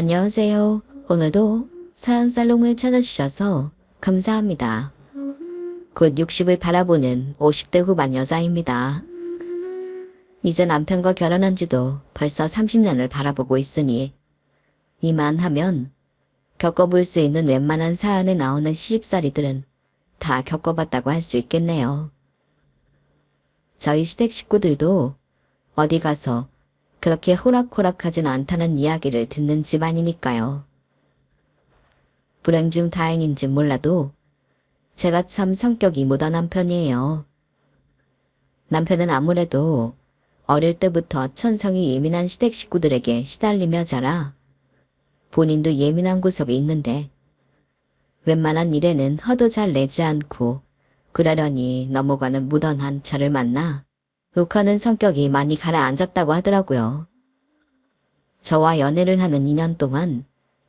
안녕하세요. 오늘도 사연살롱을 찾아주셔서 감사합니다. 곧 60을 바라보는 50대 후반 여자입니다. 이제 남편과 결혼한 지도 벌써 30년을 바라보고 있으니 이만하면 겪어볼 수 있는 웬만한 사연에 나오는 시집살이들은 다 겪어봤다고 할 수 있겠네요. 저희 시댁 식구들도 어디 가서 그렇게 호락호락하진 않다는 이야기를 듣는 집안이니까요. 불행 중 다행인지 몰라도 제가 참 성격이 무던한 편이에요. 남편은 아무래도 어릴 때부터 천성이 예민한 시댁 식구들에게 시달리며 자라 본인도 예민한 구석이 있는데 웬만한 일에는 화도 잘 내지 않고 그러려니 넘어가는 무던한 저를 만나 욱하는 성격이 많이 가라앉았다고 하더라고요. 저와 연애를 하는 2년 동안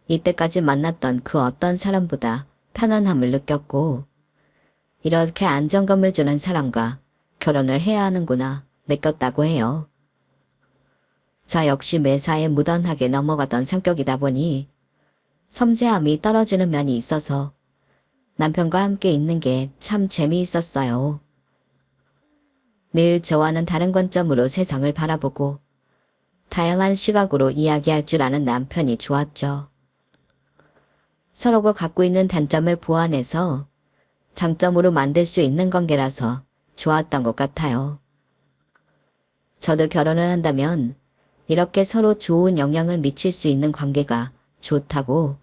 이때까지 만났던 그 어떤 사람보다 편안함을 느꼈고 이렇게 안정감을 주는 사람과 결혼을 해야 하는구나 느꼈다고 해요. 저 역시 매사에 무던하게 넘어가던 성격이다 보니 섬세함이 떨어지는 면이 있어서 남편과 함께 있는 게 참 재미있었어요. 늘 저와는 다른 관점으로 세상을 바라보고 다양한 시각으로 이야기할 줄 아는 남편이 좋았죠. 서로가 갖고 있는 단점을 보완해서 장점으로 만들 수 있는 관계라서 좋았던 것 같아요. 저도 결혼을 한다면 이렇게 서로 좋은 영향을 미칠 수 있는 관계가 좋다고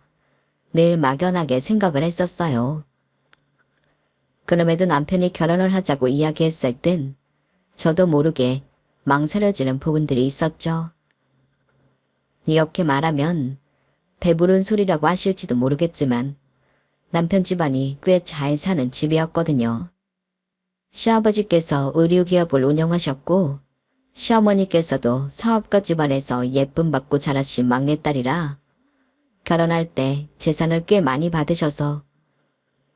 늘 막연하게 생각을 했었어요. 그럼에도 남편이 결혼을 하자고 이야기했을 땐 저도 모르게 망설여지는 부분들이 있었죠. 이렇게 말하면 배부른 소리라고 하실지도 모르겠지만 남편 집안이 꽤 잘 사는 집이었거든요. 시아버지께서 의류기업을 운영하셨고 시어머니께서도 사업가 집안에서 예쁨 받고 자라신 막내딸이라 결혼할 때 재산을 꽤 많이 받으셔서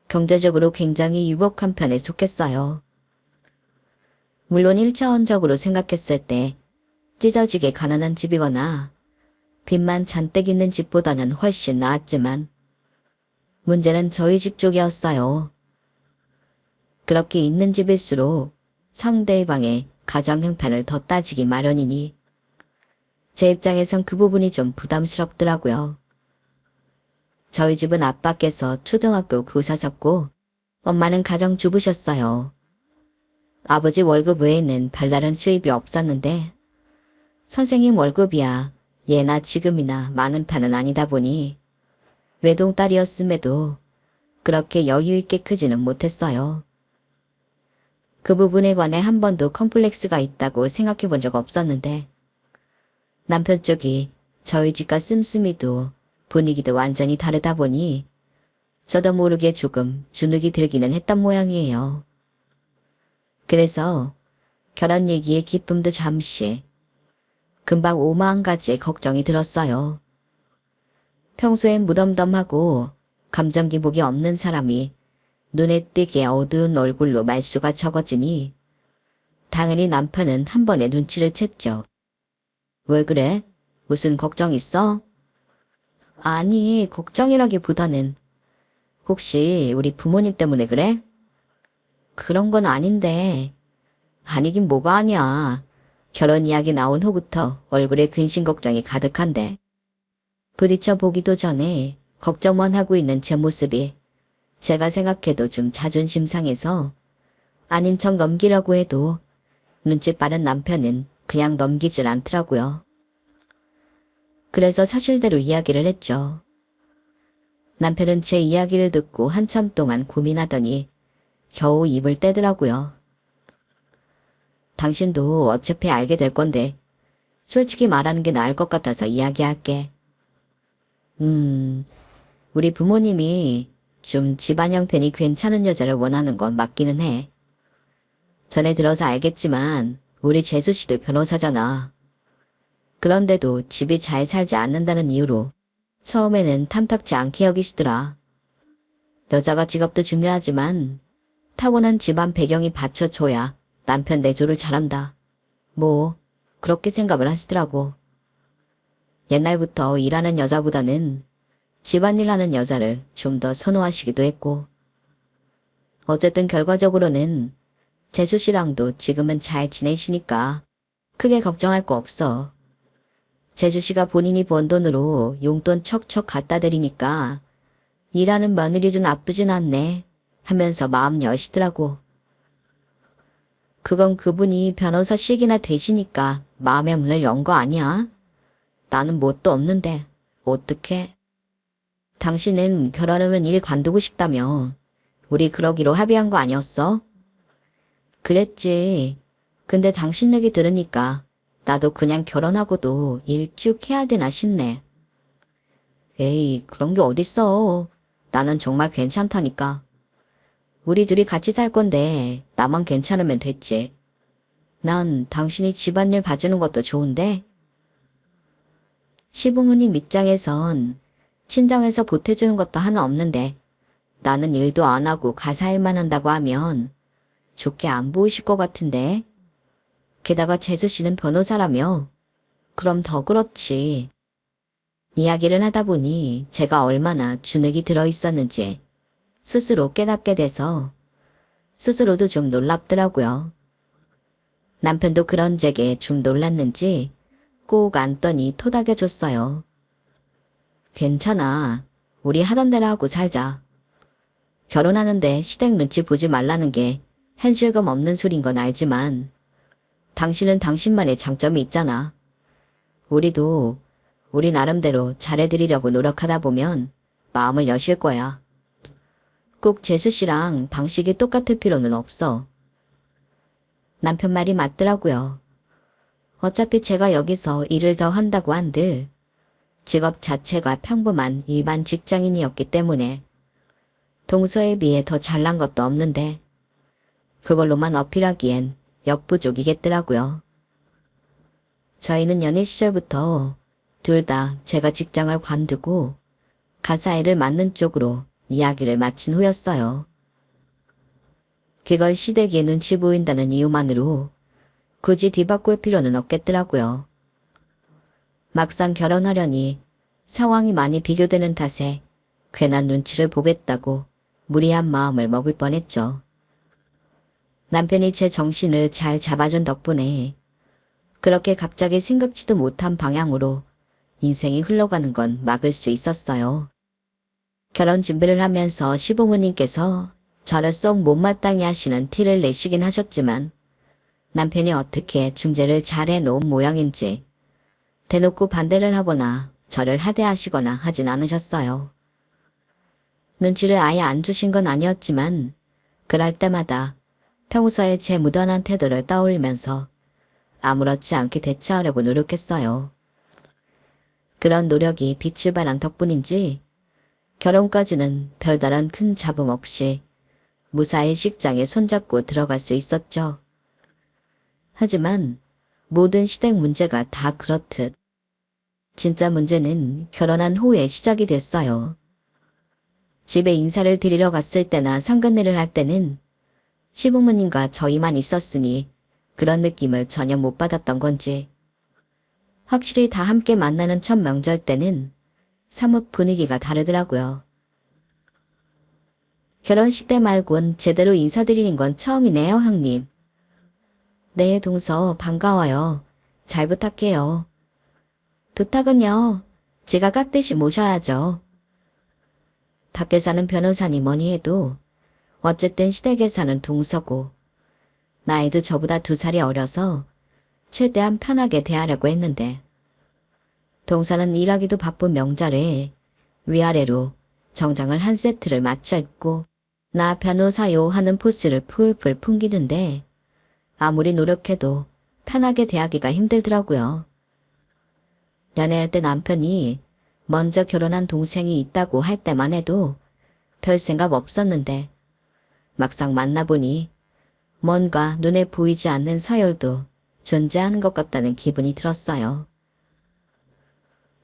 경제적으로 굉장히 유복한 편에 속했어요. 물론 1차원적으로 생각했을 때 찢어지게 가난한 집이거나 빚만 잔뜩 있는 집보다는 훨씬 나았지만 문제는 저희 집 쪽이었어요. 그렇게 있는 집일수록 상대방의 가정 형편을 더 따지기 마련이니 제 입장에선 그 부분이 좀 부담스럽더라고요. 저희 집은 아빠께서 초등학교 교사셨고 엄마는 가정주부셨어요. 아버지 월급 외에는 별다른 수입이 없었는데 선생님 월급이야 예나 지금이나 많은 편은 아니다 보니 외동딸이었음에도 그렇게 여유있게 크지는 못했어요. 그 부분에 관해 한 번도 컴플렉스가 있다고 생각해 본 적 없었는데 남편 쪽이 저희 집과 씀씀이도 분위기도 완전히 다르다 보니 저도 모르게 조금 주눅이 들기는 했던 모양이에요. 그래서 결혼 얘기의 기쁨도 잠시 금방 오만 가지의 걱정이 들었어요. 평소엔 무덤덤하고 감정 기복이 없는 사람이 눈에 띄게 어두운 얼굴로 말수가 적어지니 당연히 남편은 한 번에 눈치를 챘죠. 왜 그래? 무슨 걱정 있어? 아니, 걱정이라기보다는 혹시 우리 부모님 때문에 그래? 그런 건 아닌데. 아니긴 뭐가 아니야. 결혼 이야기 나온 후부터 얼굴에 근심 걱정이 가득한데. 부딪혀 보기도 전에 걱정만 하고 있는 제 모습이 제가 생각해도 좀 자존심 상해서 아닌 척 넘기려고 해도 눈치 빠른 남편은 그냥 넘기질 않더라고요. 그래서 사실대로 이야기를 했죠. 남편은 제 이야기를 듣고 한참 동안 고민하더니 겨우 입을 떼더라고요. 당신도 어차피 알게 될 건데 솔직히 말하는 게 나을 것 같아서 이야기할게. 우리 부모님이 좀 집안 형편이 괜찮은 여자를 원하는 건 맞기는 해. 전에 들어서 알겠지만 우리 재수 씨도 변호사잖아. 그런데도 집이 잘 살지 않는다는 이유로 처음에는 탐탁지 않게 여기시더라. 여자가 직업도 중요하지만 타고난 집안 배경이 받쳐줘야 남편 내조를 잘한다. 뭐 그렇게 생각을 하시더라고. 옛날부터 일하는 여자보다는 집안일 하는 여자를 좀 더 선호하시기도 했고, 어쨌든 결과적으로는 재수 씨랑도 지금은 잘 지내시니까 크게 걱정할 거 없어. 재수 씨가 본인이 번 돈으로 용돈 척척 갖다 드리니까 일하는 며느리도 나쁘진 않네 하면서 마음 여시더라고. 그건 그분이 변호사씩이나 되시니까 마음의 문을 연 거 아니야? 나는 뭣도 없는데 어떡해? 당신은 결혼하면 일 관두고 싶다며. 우리 그러기로 합의한 거 아니었어? 그랬지. 근데 당신 얘기 들으니까 나도 그냥 결혼하고도 일 쭉 해야 되나 싶네. 에이, 그런 게 어딨어. 나는 정말 괜찮다니까. 우리 둘이 같이 살 건데 나만 괜찮으면 됐지. 난 당신이 집안일 봐주는 것도 좋은데. 시부모님 입장에선 친정에서 보태주는 것도 하나 없는데 나는 일도 안 하고 가사 일만 한다고 하면 좋게 안 보이실 것 같은데. 게다가 재수 씨는 변호사라며. 그럼 더 그렇지. 이야기를 하다 보니 제가 얼마나 주눅이 들어있었는지 스스로 깨닫게 돼서 스스로도 좀 놀랍더라고요. 남편도 그런 제게 좀 놀랐는지 꼭 안더니 토닥여줬어요. 괜찮아. 우리 하던 대로 하고 살자. 결혼하는데 시댁 눈치 보지 말라는 게 현실감 없는 소린 건 알지만 당신은 당신만의 장점이 있잖아. 우리도 우리 나름대로 잘해드리려고 노력하다 보면 마음을 여실 거야. 꼭 재수 씨랑 방식이 똑같을 필요는 없어. 남편 말이 맞더라고요. 어차피 제가 여기서 일을 더 한다고 한들 직업 자체가 평범한 일반 직장인이었기 때문에 동서에 비해 더 잘난 것도 없는데 그걸로만 어필하기엔 역부족이겠더라고요. 저희는 연애 시절부터 둘 다 제가 직장을 관두고 가사 일을 맡는 쪽으로 이야기를 마친 후였어요. 그걸 시댁에 눈치 보인다는 이유만으로 굳이 뒤바꿀 필요는 없겠더라고요. 막상 결혼하려니 상황이 많이 비교되는 탓에 괜한 눈치를 보겠다고 무리한 마음을 먹을 뻔했죠. 남편이 제 정신을 잘 잡아준 덕분에 그렇게 갑자기 생각지도 못한 방향으로 인생이 흘러가는 건 막을 수 있었어요. 결혼 준비를 하면서 시부모님께서 저를 썩 못마땅해 하시는 티를 내시긴 하셨지만 남편이 어떻게 중재를 잘 해놓은 모양인지 대놓고 반대를 하거나 저를 하대하시거나 하진 않으셨어요. 눈치를 아예 안 주신 건 아니었지만 그럴 때마다 평소에 제 무던한 태도를 떠올리면서 아무렇지 않게 대처하려고 노력했어요. 그런 노력이 빛을 발한 덕분인지 결혼까지는 별다른 큰 잡음 없이 무사히 식장에 손잡고 들어갈 수 있었죠. 하지만 모든 시댁 문제가 다 그렇듯 진짜 문제는 결혼한 후에 시작이 됐어요. 집에 인사를 드리러 갔을 때나 상견례를 할 때는 시부모님과 저희만 있었으니 그런 느낌을 전혀 못 받았던 건지 확실히 다 함께 만나는 첫 명절 때는 사뭇 분위기가 다르더라고요. 결혼식 때 말곤 제대로 인사드리는 건 처음이네요, 형님. 네, 동서 반가워요. 잘 부탁해요. 부탁은요. 제가 깍듯이 모셔야죠. 밖에 사는 변호사니 뭐니 해도 어쨌든 시댁에 사는 동서고 나이도 저보다 2살이 어려서 최대한 편하게 대하려고 했는데 동서는 일하기도 바쁜 명절에 위아래로 정장을 한 세트를 맞춰 입고 나 변호사요 하는 포스를 풀풀 풍기는데 아무리 노력해도 편하게 대하기가 힘들더라고요. 연애할 때 남편이 먼저 결혼한 동생이 있다고 할 때만 해도 별 생각 없었는데 막상 만나보니 뭔가 눈에 보이지 않는 서열도 존재하는 것 같다는 기분이 들었어요.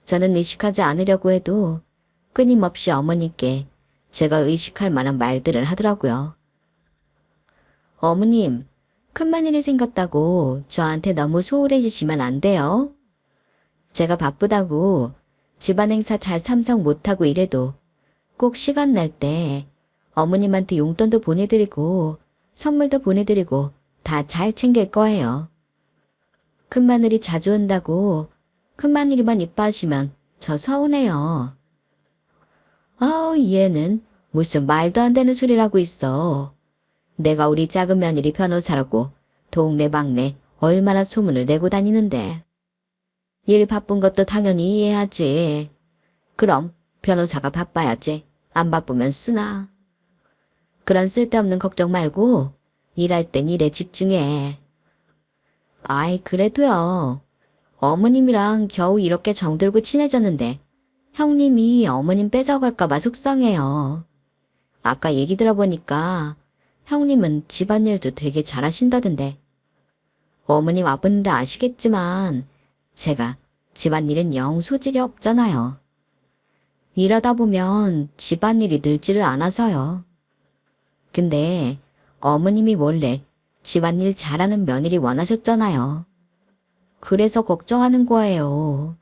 저는 의식하지 않으려고 해도 끊임없이 어머니께 제가 의식할 만한 말들을 하더라고요. 어머님, 큰마늘이 생겼다고 저한테 너무 소홀해지시면 안 돼요. 제가 바쁘다고 집안 행사 잘 참석 못하고 이래도 꼭 시간 날 때 어머님한테 용돈도 보내드리고 선물도 보내드리고 다 잘 챙길 거예요. 큰마늘이 자주 온다고 큰마늘이만 이뻐하시면 저 서운해요. 아우, 얘는 무슨 말도 안 되는 소리를 하고 있어. 내가 우리 작은 며느리 변호사라고 동네방네 얼마나 소문을 내고 다니는데. 일 바쁜 것도 당연히 이해하지. 그럼 변호사가 바빠야지. 안 바쁘면 쓰나. 그런 쓸데없는 걱정 말고 일할 땐 일에 집중해. 아이, 그래도요. 어머님이랑 겨우 이렇게 정들고 친해졌는데 형님이 어머님 뺏어갈까봐 속상해요. 아까 얘기 들어보니까 형님은 집안일도 되게 잘하신다던데. 어머님 아픈데 아시겠지만 제가 집안일은 영 소질이 없잖아요. 이러다 보면 집안일이 늘지를 않아서요. 근데 어머님이 원래 집안일 잘하는 며느리 원하셨잖아요. 그래서 걱정하는 거예요.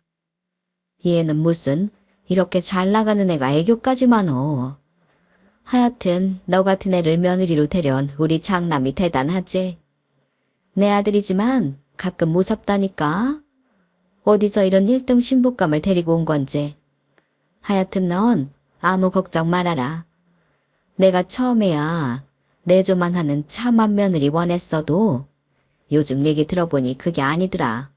얘는 무슨 이렇게 잘 나가는 애가 애교까지 많어. 하여튼 너 같은 애를 며느리로 데려온 우리 장남이 대단하지. 내 아들이지만 가끔 무섭다니까. 어디서 이런 1등 신부감을 데리고 온 건지. 하여튼 넌 아무 걱정 말아라. 내가 처음에야 내조만 하는 참한 며느리 원했어도 요즘 얘기 들어보니 그게 아니더라.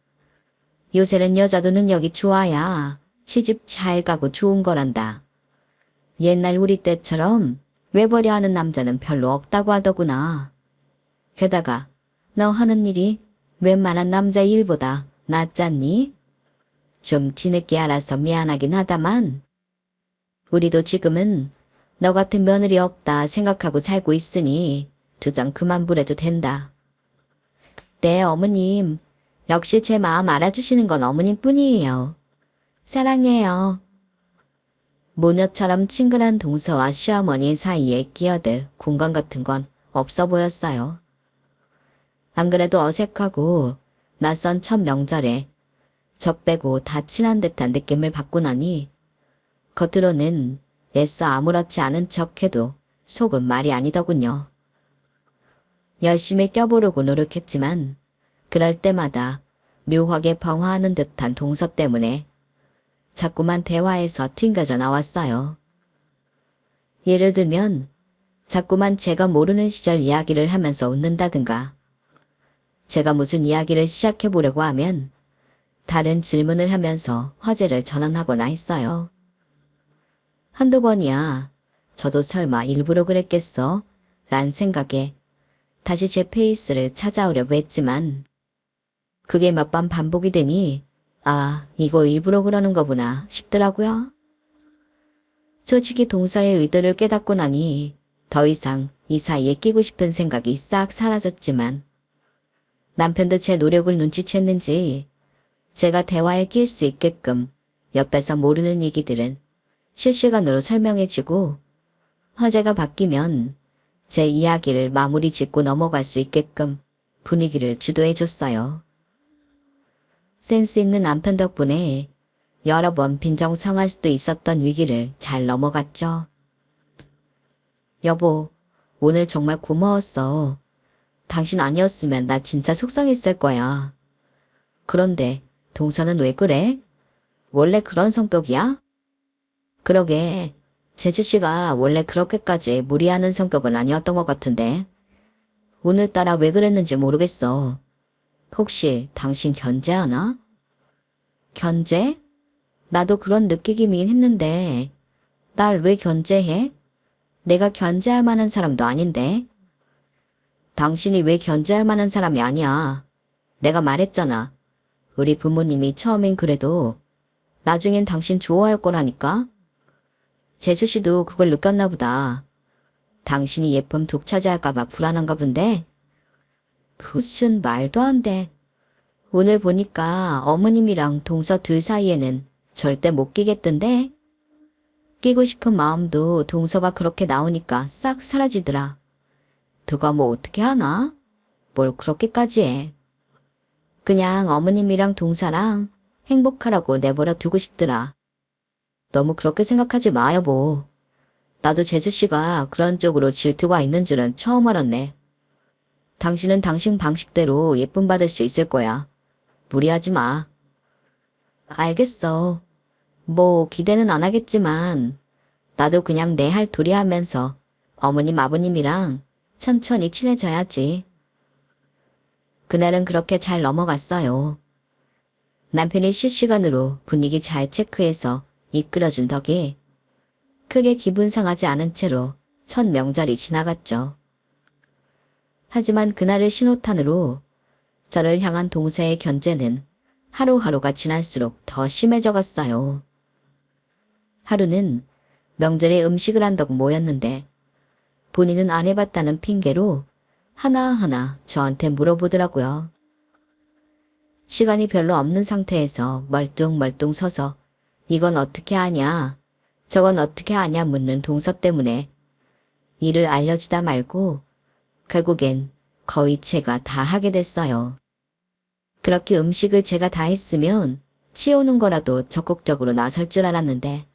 요새는 여자도 능력이 좋아야 시집 잘 가고 좋은 거란다. 옛날 우리 때처럼 외벌이하는 남자는 별로 없다고 하더구나. 게다가 너 하는 일이 웬만한 남자 일보다 낫잖니? 좀 뒤늦게 알아서 미안하긴 하다만 우리도 지금은 너 같은 며느리 없다 생각하고 살고 있으니 두 장 그만 부려도 된다. 네, 어머님. 역시 제 마음 알아주시는 건 어머님뿐이에요. 사랑해요. 모녀처럼 친근한 동서와 시어머니 사이에 끼어들 공간 같은 건 없어 보였어요. 안 그래도 어색하고 낯선 첫 명절에 저 빼고 다 친한 듯한 느낌을 받고 나니 겉으로는 애써 아무렇지 않은 척해도 속은 말이 아니더군요. 열심히 껴보려고 노력했지만 그럴 때마다 묘하게 방화하는 듯한 동서 때문에 자꾸만 대화에서 튕겨져 나왔어요. 예를 들면 자꾸만 제가 모르는 시절 이야기를 하면서 웃는다든가 제가 무슨 이야기를 시작해보려고 하면 다른 질문을 하면서 화제를 전환하거나 했어요. 한두 번이야 저도 설마 일부러 그랬겠어? 란 생각에 다시 제 페이스를 찾아오려고 했지만 그게 몇 번 반복이 되니 아, 이거 일부러 그러는 거구나 싶더라고요. 솔직히 동서의 의도를 깨닫고 나니 더 이상 이 사이에 끼고 싶은 생각이 싹 사라졌지만 남편도 제 노력을 눈치챘는지 제가 대화에 낄 수 있게끔 옆에서 모르는 얘기들은 실시간으로 설명해주고 화제가 바뀌면 제 이야기를 마무리 짓고 넘어갈 수 있게끔 분위기를 주도해줬어요. 센스 있는 남편 덕분에 여러 번 빈정상할 수도 있었던 위기를 잘 넘어갔죠. 여보, 오늘 정말 고마웠어. 당신 아니었으면 나 진짜 속상했을 거야. 그런데 동서는 왜 그래? 원래 그런 성격이야? 그러게, 재주씨가 원래 그렇게까지 무리하는 성격은 아니었던 것 같은데 오늘따라 왜 그랬는지 모르겠어. 혹시 당신 견제하나? 견제? 나도 그런 느끼기긴 했는데 날 왜 견제해? 내가 견제할 만한 사람도 아닌데. 당신이 왜 견제할 만한 사람이 아니야. 내가 말했잖아. 우리 부모님이 처음엔 그래도 나중엔 당신 좋아할 거라니까. 재수씨도 그걸 느꼈나 보다. 당신이 예쁨 독차지할까봐 불안한가 본데. 무슨 말도 안 돼. 오늘 보니까 어머님이랑 동서 둘 사이에는 절대 못 끼겠던데. 끼고 싶은 마음도 동서가 그렇게 나오니까 싹 사라지더라. 누가 뭐 어떻게 하나? 뭘 그렇게까지 해. 그냥 어머님이랑 동서랑 행복하라고 내버려 두고 싶더라. 너무 그렇게 생각하지 마, 여보. 나도 재수씨가 그런 쪽으로 질투가 있는 줄은 처음 알았네. 당신은 당신 방식대로 예쁨 받을 수 있을 거야. 무리하지 마. 알겠어. 뭐 기대는 안 하겠지만 나도 그냥 내 할 도리 하면서 어머님 아버님이랑 천천히 친해져야지. 그날은 그렇게 잘 넘어갔어요. 남편이 실시간으로 분위기 잘 체크해서 이끌어준 덕에 크게 기분 상하지 않은 채로 첫 명절이 지나갔죠. 하지만 그날의 신호탄으로 저를 향한 동서의 견제는 하루하루가 지날수록 더 심해져 갔어요. 하루는 명절에 음식을 한다고 모였는데 본인은 안 해봤다는 핑계로 하나하나 저한테 물어보더라고요. 시간이 별로 없는 상태에서 멀뚱멀뚱 서서 이건 어떻게 하냐, 저건 어떻게 하냐 묻는 동서 때문에 일을 알려주다 말고 결국엔 거의 제가 다 하게 됐어요. 그렇게 음식을 제가 다 했으면 치우는 거라도 적극적으로 나설 줄 알았는데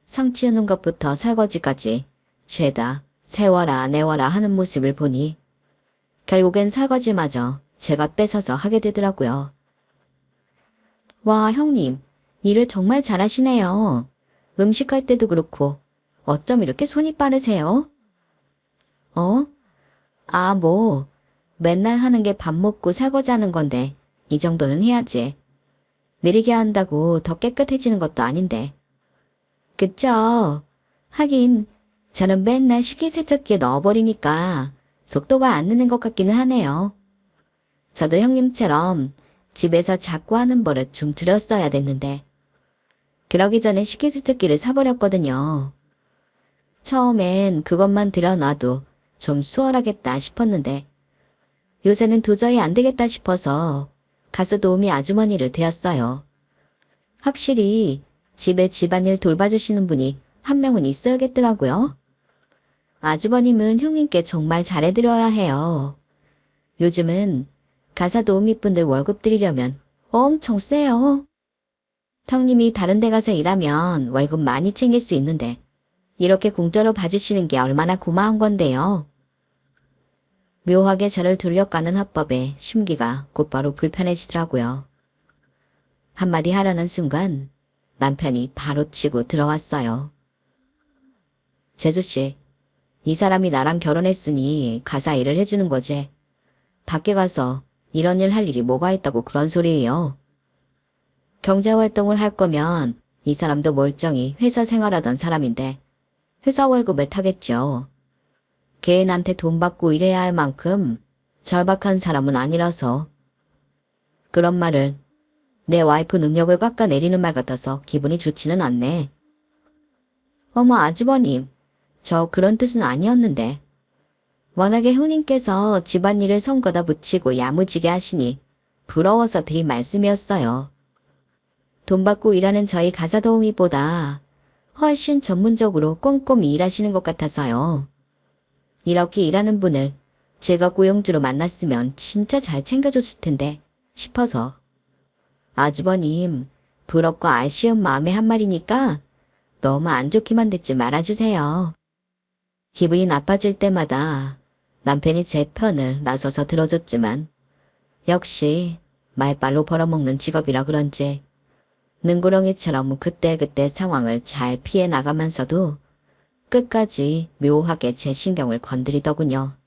상 치우는 것부터 설거지까지 죄다 세워라 내워라 하는 모습을 보니 결국엔 설거지마저 제가 뺏어서 하게 되더라고요. 와, 형님, 일을 정말 잘하시네요. 음식할 때도 그렇고 어쩜 이렇게 손이 빠르세요? 뭐 맨날 하는 게 밥 먹고 설거지하는 건데 이 정도는 해야지. 느리게 한다고 더 깨끗해지는 것도 아닌데. 그쵸? 하긴 저는 맨날 식기세척기에 넣어버리니까 속도가 안 느는 것 같기는 하네요. 저도 형님처럼 집에서 자꾸 하는 버릇 좀 들였어야 됐는데 그러기 전에 식기세척기를 사버렸거든요. 처음엔 그것만 들여놔도 좀 수월하겠다 싶었는데 요새는 도저히 안 되겠다 싶어서 가스 도우미 아주머니를 대었어요. 확실히 집에 집안일 돌봐주시는 분이 한 명은 있어야겠더라고요. 아주버님은 형님께 정말 잘해드려야 해요. 요즘은 가사 도우미분들 월급 드리려면 엄청 세요. 형님이 다른 데 가서 일하면 월급 많이 챙길 수 있는데 이렇게 공짜로 봐주시는 게 얼마나 고마운 건데요. 묘하게 저를 돌려가는 화법에 심기가 곧바로 불편해지더라고요. 한마디 하려는 순간 남편이 바로 치고 들어왔어요. 재수씨, 이 사람이 나랑 결혼했으니 가사 일을 해주는 거지. 밖에 가서 이런 일 할 일이 뭐가 있다고 그런 소리예요. 경제활동을 할 거면 이 사람도 멀쩡히 회사 생활하던 사람인데 회사 월급을 타겠죠. 개인한테 돈 받고 일해야 할 만큼 절박한 사람은 아니라서. 그런 말을 내 와이프 능력을 깎아내리는 말 같아서 기분이 좋지는 않네. 어머 아주버님, 저 그런 뜻은 아니었는데. 워낙에 형님께서 집안일을 손거다 붙이고 야무지게 하시니 부러워서 드린 말씀이었어요. 돈 받고 일하는 저희 가사도우미보다 훨씬 전문적으로 꼼꼼히 일하시는 것 같아서요. 이렇게 일하는 분을 제가 고용주로 만났으면 진짜 잘 챙겨줬을 텐데 싶어서. 아주버님, 부럽고 아쉬운 마음에 한 말이니까 너무 안 좋기만 듣지 말아주세요. 기분이 나빠질 때마다 남편이 제 편을 나서서 들어줬지만 역시 말빨로 벌어먹는 직업이라 그런지 능구렁이처럼 그때그때 상황을 잘 피해 나가면서도 끝까지 묘하게 제 신경을 건드리더군요.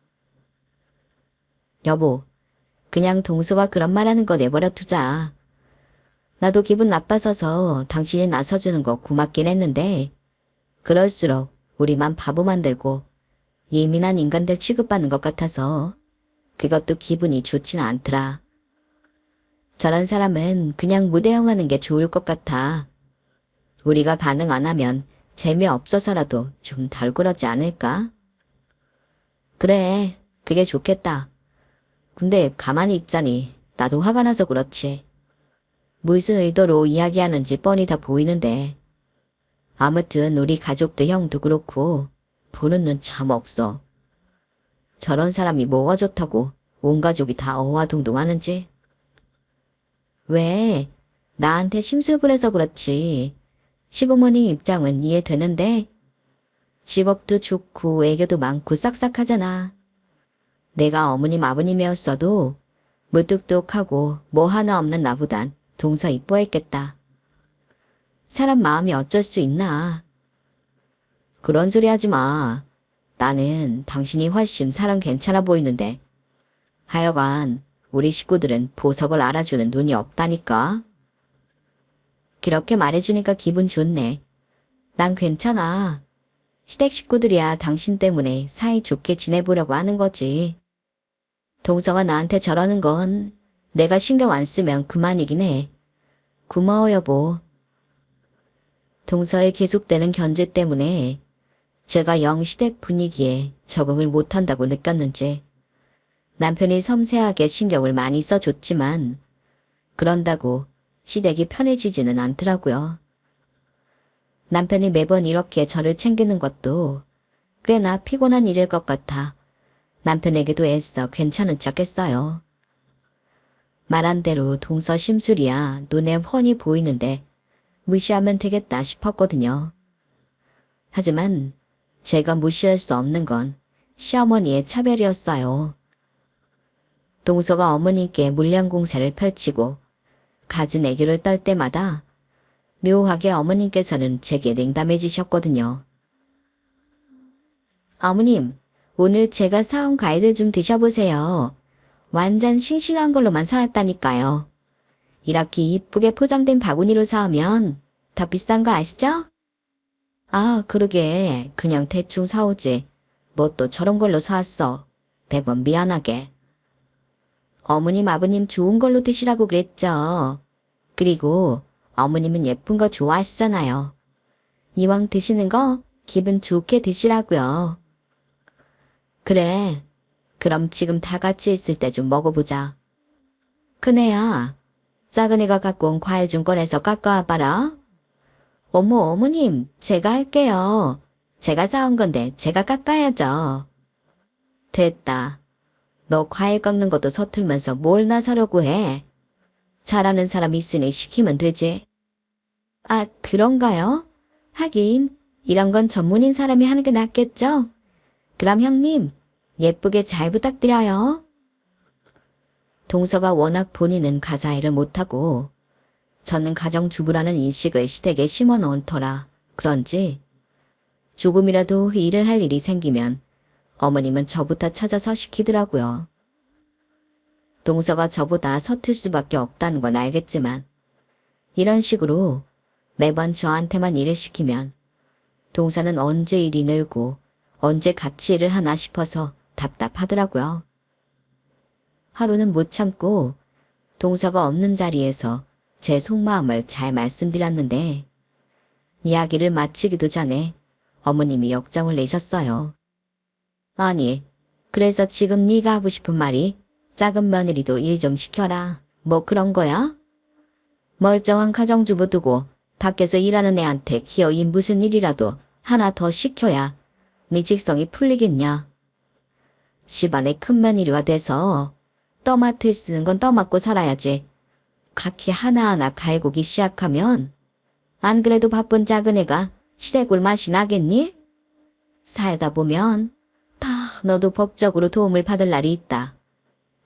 여보, 그냥 동서가 그런 말하는 거 내버려 두자. 나도 기분 나빠서서 당신이 나서주는 거 고맙긴 했는데 그럴수록 우리만 바보 만들고 예민한 인간들 취급받는 것 같아서 그것도 기분이 좋지는 않더라. 저런 사람은 그냥 무대응하는 게 좋을 것 같아. 우리가 반응 안 하면 재미없어서라도 좀 덜 그러지 않을까? 그래, 그게 좋겠다. 근데 가만히 있자니 나도 화가 나서 그렇지. 무슨 의도로 이야기하는지 뻔히 다 보이는데. 아무튼 우리 가족들 형도 그렇고 보는 눈 참 없어. 저런 사람이 뭐가 좋다고 온 가족이 다 어화동동하는지. 왜? 나한테 심술부려서 그렇지. 시부모님 입장은 이해되는데 집업도 좋고 애교도 많고 싹싹하잖아. 내가 어머님 아버님이었어도 무뚝뚝하고 뭐 하나 없는 나보단 동서 이뻐했겠다. 사람 마음이 어쩔 수 있나. 그런 소리 하지 마. 나는 당신이 훨씬 사람 괜찮아 보이는데. 하여간 우리 식구들은 보석을 알아주는 눈이 없다니까. 그렇게 말해주니까 기분 좋네. 난 괜찮아. 시댁 식구들이야 당신 때문에 사이좋게 지내보려고 하는 거지. 동서가 나한테 저러는 건 내가 신경 안 쓰면 그만이긴 해. 고마워 여보. 동서의 계속되는 견제 때문에 제가 영 시댁 분위기에 적응을 못한다고 느꼈는지 남편이 섬세하게 신경을 많이 써줬지만 그런다고 시댁이 편해지지는 않더라고요. 남편이 매번 이렇게 저를 챙기는 것도 꽤나 피곤한 일일 것 같아 남편에게도 애써 괜찮은 척 했어요. 말한 대로 동서 심술이야 눈에 훤히 보이는데 무시하면 되겠다 싶었거든요. 하지만 제가 무시할 수 없는 건 시어머니의 차별이었어요. 동서가 어머니께 물량공사를 펼치고 갖은 애교를 떨 때마다 묘하게 어머님께서는 제게 냉담해지셨거든요. 어머님, 오늘 제가 사온 과일들 좀 드셔보세요. 완전 싱싱한 걸로만 사왔다니까요. 이렇게 이쁘게 포장된 바구니로 사오면 더 비싼 거 아시죠? 아, 그러게. 그냥 대충 사오지. 뭐 또 저런 걸로 사왔어. 매번 미안하게. 어머님, 아버님 좋은 걸로 드시라고 그랬죠. 그리고 어머님은 예쁜 거 좋아하시잖아요. 이왕 드시는 거 기분 좋게 드시라고요. 그래. 그럼 지금 다 같이 있을 때 좀 먹어보자. 큰애야, 작은 애가 갖고 온 과일 좀 꺼내서 깎아와 봐라. 어머 어머님, 제가 할게요. 제가 사온 건데 제가 깎아야죠. 됐다. 너 과일 깎는 것도 서툴면서 뭘 나서려고 해. 잘하는 사람 있으니 시키면 되지. 아, 그런가요? 하긴 이런 건 전문인 사람이 하는 게 낫겠죠? 그럼 형님, 예쁘게 잘 부탁드려요. 동서가 워낙 본인은 가사 일을 못하고 저는 가정주부라는 인식을 시댁에 심어놓은 터라 그런지 조금이라도 일을 할 일이 생기면 어머님은 저부터 찾아서 시키더라고요. 동서가 저보다 서툴 수밖에 없다는 건 알겠지만 이런 식으로 매번 저한테만 일을 시키면 동서는 언제 일이 늘고 언제 같이 일을 하나 싶어서 답답하더라고요. 하루는 못 참고 동서가 없는 자리에서 제 속마음을 잘 말씀드렸는데 이야기를 마치기도 전에 어머님이 역정을 내셨어요. 아니, 그래서 지금 네가 하고 싶은 말이 작은 며느리도 일 좀 시켜라. 뭐 그런 거야? 멀쩡한 가정주부 두고 밖에서 일하는 애한테 기어이 무슨 일이라도 하나 더 시켜야 네 직성이 풀리겠냐. 집안의 큰 며느리가 돼서 떠맡을 쓰는 건 떠맡고 살아야지. 각기 하나하나 갈구기 시작하면 안 그래도 바쁜 작은 애가 시댁을 맛이 나겠니? 살다 보면 다 너도 법적으로 도움을 받을 날이 있다.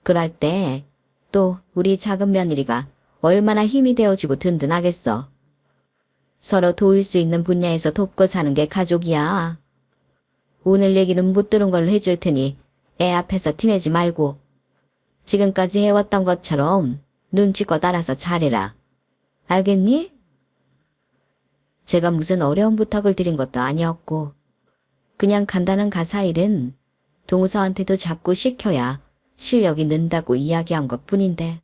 그럴 때 또 우리 작은 며느리가 얼마나 힘이 되어주고 든든하겠어. 서로 도울 수 있는 분야에서 돕고 사는 게 가족이야. 오늘 얘기는 못 들은 걸로 해줄 테니 애 앞에서 티내지 말고 지금까지 해왔던 것처럼 눈치껏 알아서 잘해라. 알겠니? 제가 무슨 어려운 부탁을 드린 것도 아니었고 그냥 간단한 가사일은 동서한테도 자꾸 시켜야 실력이 는다고 이야기한 것뿐인데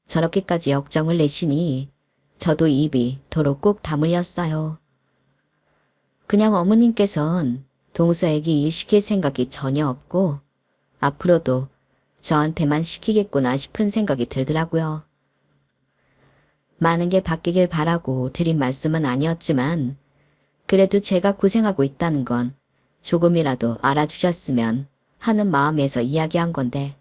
저렇게까지 역정을 내시니 저도 입이 도로 꼭 다물렸어요. 그냥 어머님께선 동서에게 일 시킬 생각이 전혀 없고 앞으로도 저한테만 시키겠구나 싶은 생각이 들더라고요. 많은 게 바뀌길 바라고 드린 말씀은 아니었지만 그래도 제가 고생하고 있다는 건 조금이라도 알아주셨으면 하는 마음에서 이야기한 건데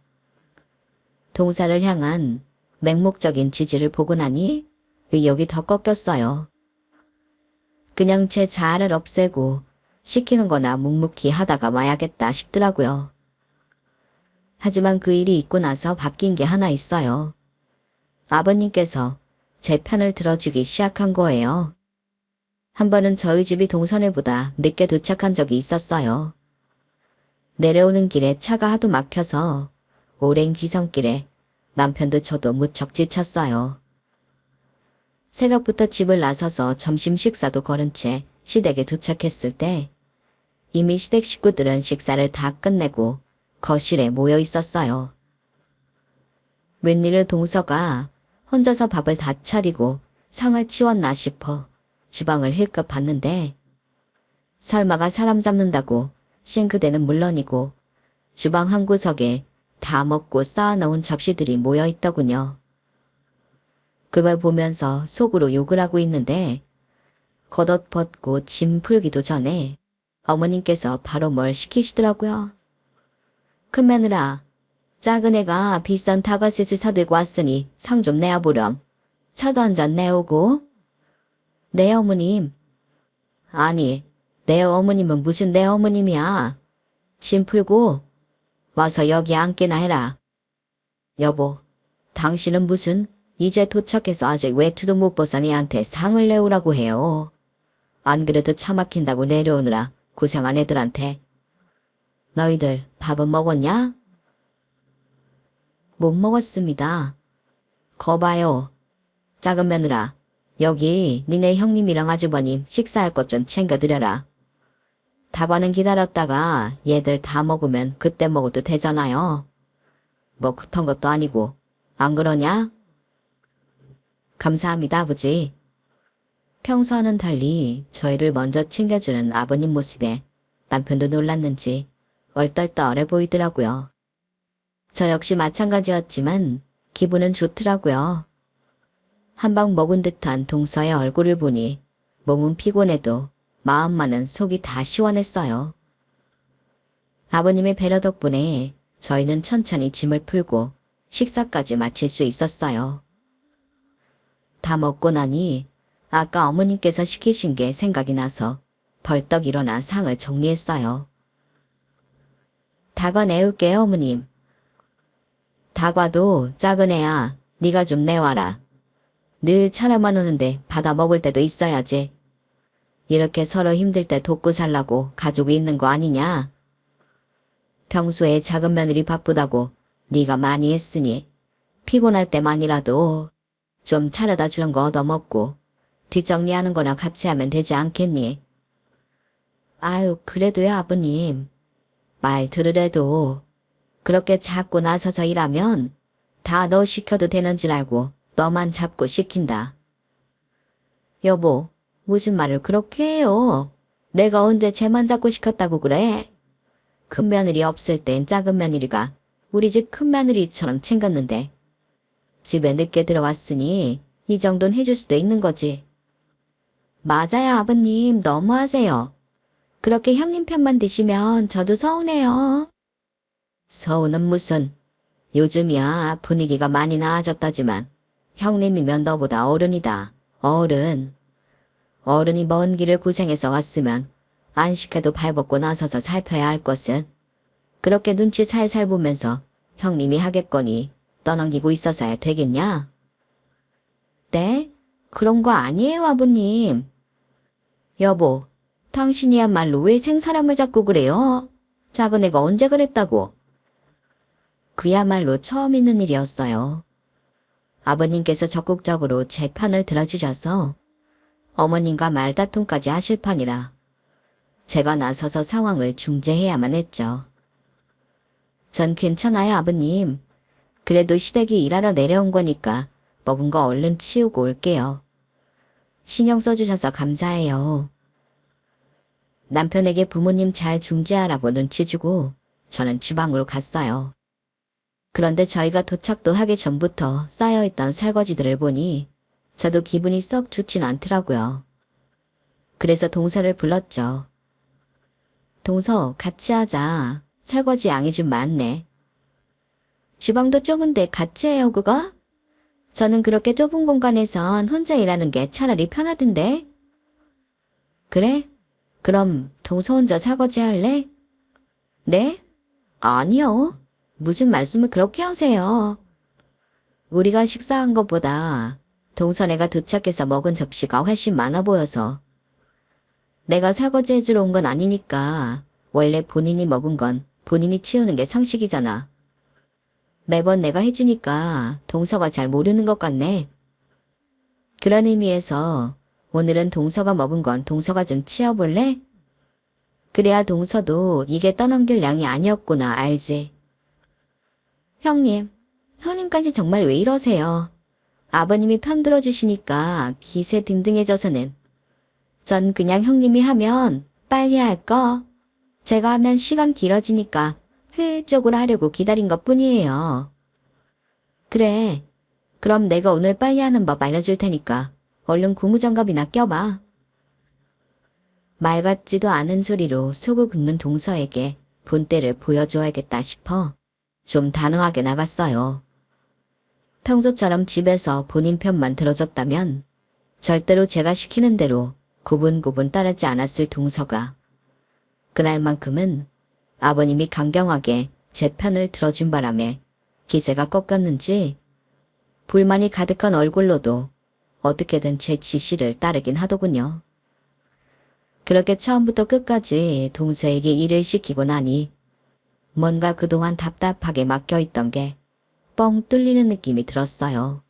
동서를 향한 맹목적인 지지를 보고 나니 의욕이 더 꺾였어요. 그냥 제 자아를 없애고 시키는 거나 묵묵히 하다가 마야겠다 싶더라고요. 하지만 그 일이 있고 나서 바뀐 게 하나 있어요. 아버님께서 제 편을 들어주기 시작한 거예요. 한 번은 저희 집이 동선회보다 늦게 도착한 적이 있었어요. 내려오는 길에 차가 하도 막혀서 오랜 귀성길에 남편도 저도 무척 지쳤어요. 새벽부터 집을 나서서 점심 식사도 거른 채 시댁에 도착했을 때 이미 시댁 식구들은 식사를 다 끝내고 거실에 모여 있었어요. 웬일을 동서가 혼자서 밥을 다 차리고 상을 치웠나 싶어 주방을 힐끗 봤는데 설마가 사람 잡는다고 싱크대는 물론이고 주방 한 구석에 다 먹고 쌓아놓은 접시들이 모여 있더군요. 그걸 보면서 속으로 욕을 하고 있는데 겉옷 벗고 짐 풀기도 전에 어머님께서 바로 뭘 시키시더라고요. 큰 며느라, 작은 애가 비싼 다가셋을 사들고 왔으니 상 좀 내어보렴. 차도 한 잔 내오고. 네 어머님. 아니, 내 어머님은 무슨 내 어머님이야. 짐 풀고 와서 여기 앉게나 해라. 여보, 당신은 무슨 이제 도착해서 아직 외투도 못 벗은 애한테 상을 내오라고 해요. 안 그래도 차 막힌다고 내려오느라 고생한 애들한테. 너희들 밥은 먹었냐? 못 먹었습니다. 거봐요. 작은 며느라, 여기 니네 형님이랑 아주버님 식사할 것 좀 챙겨드려라. 다과는 기다렸다가 얘들 다 먹으면 그때 먹어도 되잖아요. 뭐 급한 것도 아니고. 안 그러냐? 감사합니다, 아버지. 평소와는 달리 저희를 먼저 챙겨주는 아버님 모습에 남편도 놀랐는지 얼떨떨해 보이더라고요. 저 역시 마찬가지였지만 기분은 좋더라고요. 한방 먹은 듯한 동서의 얼굴을 보니 몸은 피곤해도 마음만은 속이 다 시원했어요. 아버님의 배려 덕분에 저희는 천천히 짐을 풀고 식사까지 마칠 수 있었어요. 다 먹고 나니 아까 어머님께서 시키신 게 생각이 나서 벌떡 일어나 상을 정리했어요. 다과 내올게요, 어머님. 다과도 작은 애야, 네가 좀 내와라. 늘 차려만 오는데 받아 먹을 때도 있어야지. 이렇게 서로 힘들 때 돕고 살라고 가지고 있는 거 아니냐? 평소에 작은 며느리 바쁘다고 네가 많이 했으니 피곤할 때만이라도 좀 차려다 주는 거 얻어먹고 뒷정리하는 거나 같이 하면 되지 않겠니? 아유, 그래도요, 아버님. 말 들으래도 그렇게 자꾸 나서서 일하면 다 너 시켜도 되는 줄 알고 너만 잡고 시킨다. 여보, 무슨 말을 그렇게 해요? 내가 언제 쟤만 잡고 시켰다고 그래? 큰 며느리 없을 땐 작은 며느리가 우리 집 큰 며느리처럼 챙겼는데 집에 늦게 들어왔으니 이 정도는 해줄 수도 있는 거지. 맞아요, 아버님. 너무하세요. 그렇게 형님 편만 드시면 저도 서운해요. 서운은 무슨. 요즘이야 분위기가 많이 나아졌다지만 형님이면 너보다 어른이다. 어른. 어른이 먼 길을 고생해서 왔으면 안 시켜도 발벗고 나서서 살펴야 할 것은 그렇게 눈치 살살 보면서 형님이 하겠거니 떠넘기고 있어서야 되겠냐? 네? 그런 거 아니에요, 아버님. 여보, 당신이야말로 왜 생사람을 잡고 그래요? 작은 애가 언제 그랬다고? 그야말로 처음 있는 일이었어요. 아버님께서 적극적으로 제 편을 들어주셔서 어머님과 말다툼까지 하실 판이라 제가 나서서 상황을 중재해야만 했죠. 전 괜찮아요, 아버님. 그래도 시댁이 일하러 내려온 거니까 먹은 거 얼른 치우고 올게요. 신경 써주셔서 감사해요. 남편에게 부모님 잘 중재하라고 눈치 주고 저는 주방으로 갔어요. 그런데 저희가 도착도 하기 전부터 쌓여있던 설거지들을 보니 저도 기분이 썩 좋진 않더라고요. 그래서 동서를 불렀죠. 동서, 같이 하자. 설거지 양이 좀 많네. 주방도 좁은데 같이 해요, 그거? 저는 그렇게 좁은 공간에선 혼자 일하는 게 차라리 편하던데. 그래? 그럼 동서 혼자 설거지 할래? 네? 아니요. 무슨 말씀을 그렇게 하세요. 우리가 식사한 것보다 동서네가 도착해서 먹은 접시가 훨씬 많아 보여서. 내가 설거지 해주러 온 건 아니니까 원래 본인이 먹은 건 본인이 치우는 게 상식이잖아. 매번 내가 해주니까 동서가 잘 모르는 것 같네. 그런 의미에서 오늘은 동서가 먹은 건 동서가 좀 치워볼래? 그래야 동서도 이게 떠넘길 양이 아니었구나 알지. 형님, 형님까지 정말 왜 이러세요? 아버님이 편 들어주시니까 기세 등등해져서는 전 그냥 형님이 하면 빨리 할 거. 제가 하면 시간 길어지니까 효율적으로 하려고 기다린 것 뿐이에요. 그래. 그럼 내가 오늘 빨리 하는 법 알려줄 테니까 얼른 고무장갑이나 껴봐. 말 같지도 않은 소리로 속을 긁는 동서에게 본때를 보여줘야겠다 싶어 좀 단호하게 나갔어요. 평소처럼 집에서 본인 편만 들어줬다면 절대로 제가 시키는 대로 고분고분 따르지 않았을 동서가 그날만큼은 아버님이 강경하게 제 편을 들어준 바람에 기세가 꺾였는지 불만이 가득한 얼굴로도 어떻게든 제 지시를 따르긴 하더군요. 그렇게 처음부터 끝까지 동서에게 일을 시키고 나니 뭔가 그동안 답답하게 막혀있던 게 뻥 뚫리는 느낌이 들었어요.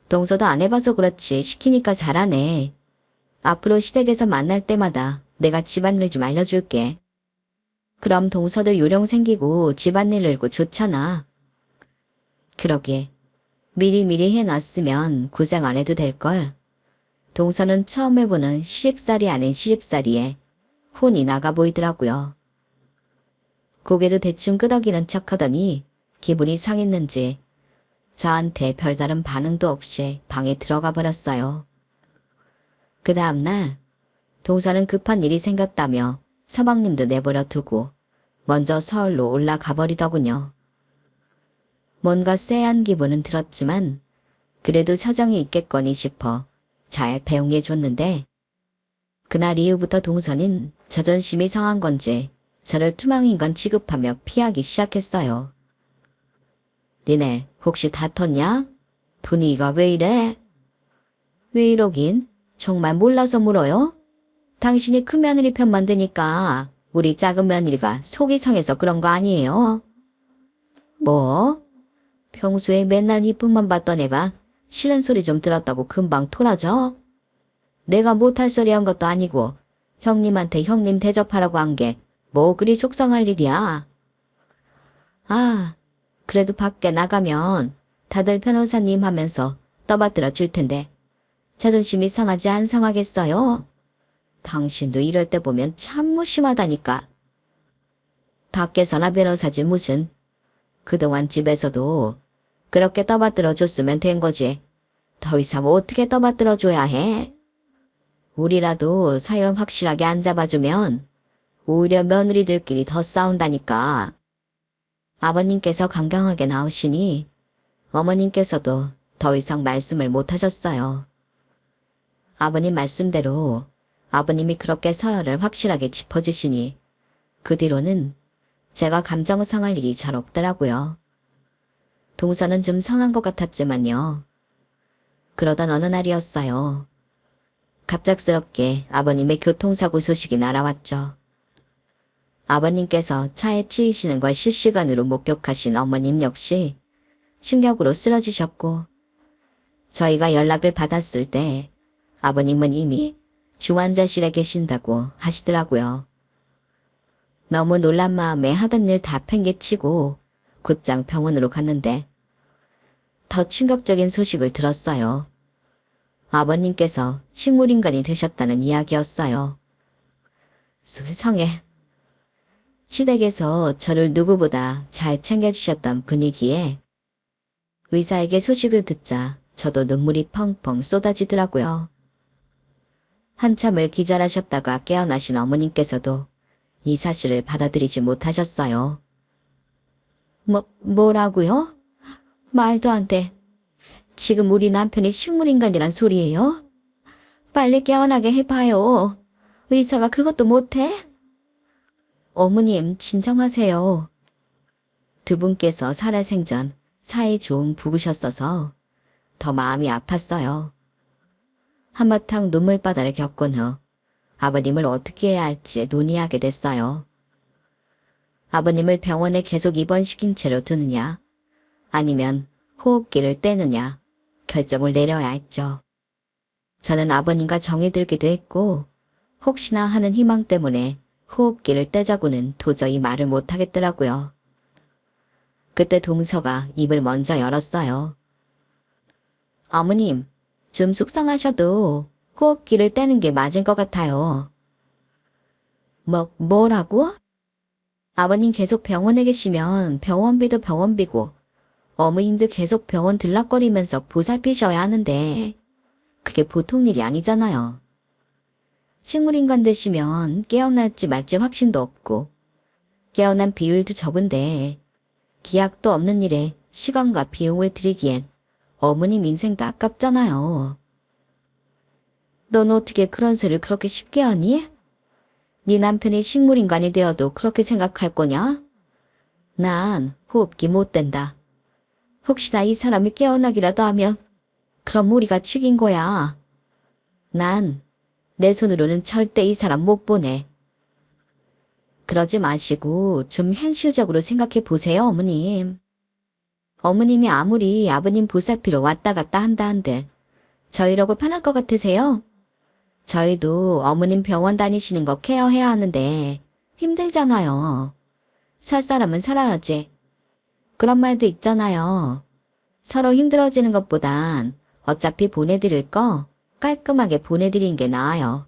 동서도 안 해봐서 그렇지 시키니까 잘하네. 앞으로 시댁에서 만날 때마다 내가 집안일 좀 알려줄게. 그럼 동서도 요령 생기고 집안일 늘고 좋잖아. 그러게 미리미리 해놨으면 고생 안 해도 될걸. 동서는 처음 해보는 시집살이 아닌 시집살이에 혼이 나가 보이더라고요. 고개도 대충 끄덕이는 척하더니 기분이 상했는지 저한테 별다른 반응도 없이 방에 들어가 버렸어요. 그 다음날 동서는 급한 일이 생겼다며 서방님도 내버려 두고 먼저 서울로 올라가 버리더군요. 뭔가 쎄한 기분은 들었지만 그래도 사정이 있겠거니 싶어 잘 배웅해 줬는데 그날 이후부터 동서는 자존심이 상한 건지 저를 투망인간 취급하며 피하기 시작했어요. 니네 혹시 다퉜냐? 분위기가 왜 이래? 왜 이러긴? 정말 몰라서 물어요? 당신이 큰 며느리 편 만드니까 우리 작은 며느리가 속이 상해서 그런 거 아니에요? 뭐? 평소에 맨날 이쁨만 받던 애가 싫은 소리 좀 들었다고 금방 토라져? 내가 못할 소리 한 것도 아니고 형님한테 형님 대접하라고 한 게 뭐 그리 속상할 일이야. 아, 그래도 밖에 나가면 다들 변호사님 하면서 떠받들어 줄 텐데 자존심이 상하지 안 상하겠어요? 당신도 이럴 때 보면 참 무심하다니까. 밖에서나 변호사지 무슨. 그동안 집에서도 그렇게 떠받들어 줬으면 된 거지. 더 이상 어떻게 떠받들어 줘야 해? 우리라도 사연 확실하게 안 잡아주면 오히려 며느리들끼리 더 싸운다니까. 아버님께서 강경하게 나오시니 어머님께서도 더 이상 말씀을 못 하셨어요. 아버님 말씀대로 아버님이 그렇게 서열을 확실하게 짚어주시니 그 뒤로는 제가 감정 상할 일이 잘 없더라고요. 동서는 좀 상한 것 같았지만요. 그러던 어느 날이었어요. 갑작스럽게 아버님의 교통사고 소식이 날아왔죠. 아버님께서 차에 치이시는 걸 실시간으로 목격하신 어머님 역시 충격으로 쓰러지셨고 저희가 연락을 받았을 때 아버님은 이미 중환자실에 계신다고 하시더라고요. 너무 놀란 마음에 하던 일 다 팽개치고 곧장 병원으로 갔는데 더 충격적인 소식을 들었어요. 아버님께서 식물인간이 되셨다는 이야기였어요. 세상에. 시댁에서 저를 누구보다 잘 챙겨주셨던 분이기에 의사에게 소식을 듣자 저도 눈물이 펑펑 쏟아지더라고요. 한참을 기절하셨다가 깨어나신 어머님께서도 이 사실을 받아들이지 못하셨어요. 뭐라고요? 말도 안 돼. 지금 우리 남편이 식물인간이란 소리예요? 빨리 깨어나게 해봐요. 의사가 그것도 못해? 어머님, 진정하세요. 두 분께서 살아생전 사이 좋은 부부셨어서 더 마음이 아팠어요. 한바탕 눈물바다를 겪은 후 아버님을 어떻게 해야 할지 논의하게 됐어요. 아버님을 병원에 계속 입원시킨 채로 두느냐, 아니면 호흡기를 떼느냐 결정을 내려야 했죠. 저는 아버님과 정이 들기도 했고 혹시나 하는 희망 때문에 호흡기를 떼자고는 도저히 말을 못하겠더라고요. 그때 동서가 입을 먼저 열었어요. 어머님, 좀 속상하셔도 호흡기를 떼는 게 맞을 것 같아요. 뭐라고? 아버님 계속 병원에 계시면 병원비도 병원비고 어머님도 계속 병원 들락거리면서 보살피셔야 하는데 그게 보통 일이 아니잖아요. 식물인간 되시면 깨어날지 말지 확신도 없고 깨어난 비율도 적은데 기약도 없는 일에 시간과 비용을 들이기엔 어머님 인생도 아깝잖아요. 넌 어떻게 그런 소리를 그렇게 쉽게 하니? 네 남편이 식물인간이 되어도 그렇게 생각할 거냐? 난 호흡기 못 된다. 혹시나 이 사람이 깨어나기라도 하면 그럼 우리가 죽인 거야. 난 내 손으로는 절대 이 사람 못 보내. 그러지 마시고 좀 현실적으로 생각해 보세요, 어머님. 어머님이 아무리 아버님 보살피러 왔다 갔다 한다 한들 저희라고 편할 것 같으세요? 저희도 어머님 병원 다니시는 거 케어해야 하는데 힘들잖아요. 살 사람은 살아야지. 그런 말도 있잖아요. 서로 힘들어지는 것보단 어차피 보내드릴 거 깔끔하게 보내드리는 게 나아요.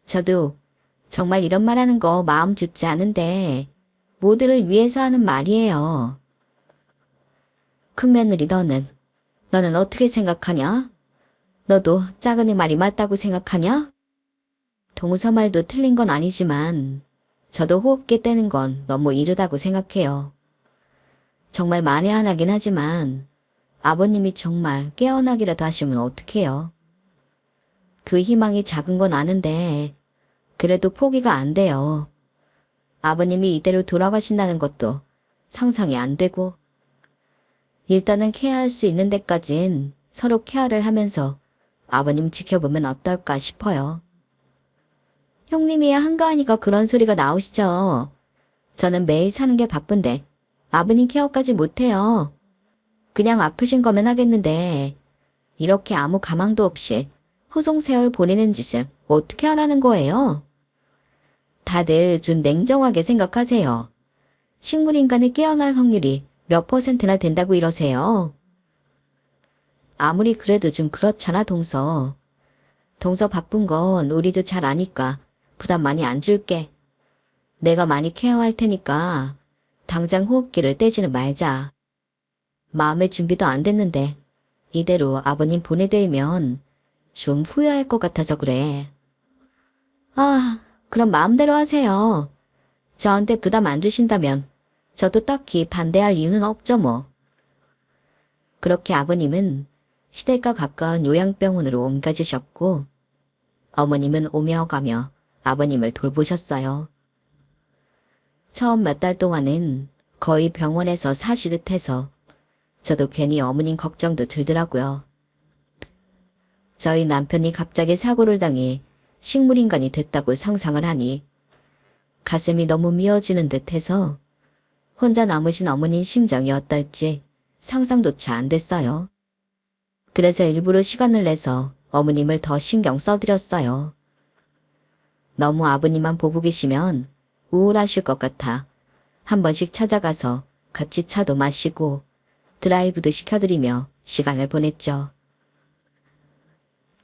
저도 정말 이런 말 하는 거 마음 좋지 않은데 모두를 위해서 하는 말이에요. 큰며느리 너는 어떻게 생각하냐? 너도 작은이 말이 맞다고 생각하냐? 동서 말도 틀린 건 아니지만 저도 호흡기 떼는 건 너무 이르다고 생각해요. 정말 만에 하나긴 하지만 아버님이 정말 깨어나기라도 하시면 어떡해요? 그 희망이 작은 건 아는데 그래도 포기가 안 돼요. 아버님이 이대로 돌아가신다는 것도 상상이 안 되고 일단은 케어할 수 있는 데까진 서로 케어를 하면서 아버님 지켜보면 어떨까 싶어요. 형님이야 한가하니까 그런 소리가 나오시죠. 저는 매일 사는 게 바쁜데 아버님 케어까지 못해요. 그냥 아프신 거면 하겠는데 이렇게 아무 가망도 없이 후송세월 보내는 짓을 어떻게 하라는 거예요? 다들 좀 냉정하게 생각하세요. 식물인간이 깨어날 확률이 몇 퍼센트나 된다고 이러세요? 아무리 그래도 좀 그렇잖아, 동서. 동서 바쁜 건 우리도 잘 아니까 부담 많이 안 줄게. 내가 많이 케어할 테니까 당장 호흡기를 떼지는 말자. 마음의 준비도 안 됐는데 이대로 아버님 보내드리면 좀 후회할 것 같아서 그래. 아, 그럼 마음대로 하세요. 저한테 부담 안 주신다면 저도 딱히 반대할 이유는 없죠 뭐. 그렇게 아버님은 시댁과 가까운 요양병원으로 옮겨지셨고 어머님은 오며 가며 아버님을 돌보셨어요. 처음 몇 달 동안은 거의 병원에서 사시듯 해서 저도 괜히 어머님 걱정도 들더라고요. 저희 남편이 갑자기 사고를 당해 식물인간이 됐다고 상상을 하니 가슴이 너무 미어지는 듯해서 혼자 남으신 어머님 심정이 어떨지 상상조차 안 됐어요. 그래서 일부러 시간을 내서 어머님을 더 신경 써드렸어요. 너무 아버님만 보고 계시면 우울하실 것 같아 한 번씩 찾아가서 같이 차도 마시고 드라이브도 시켜드리며 시간을 보냈죠.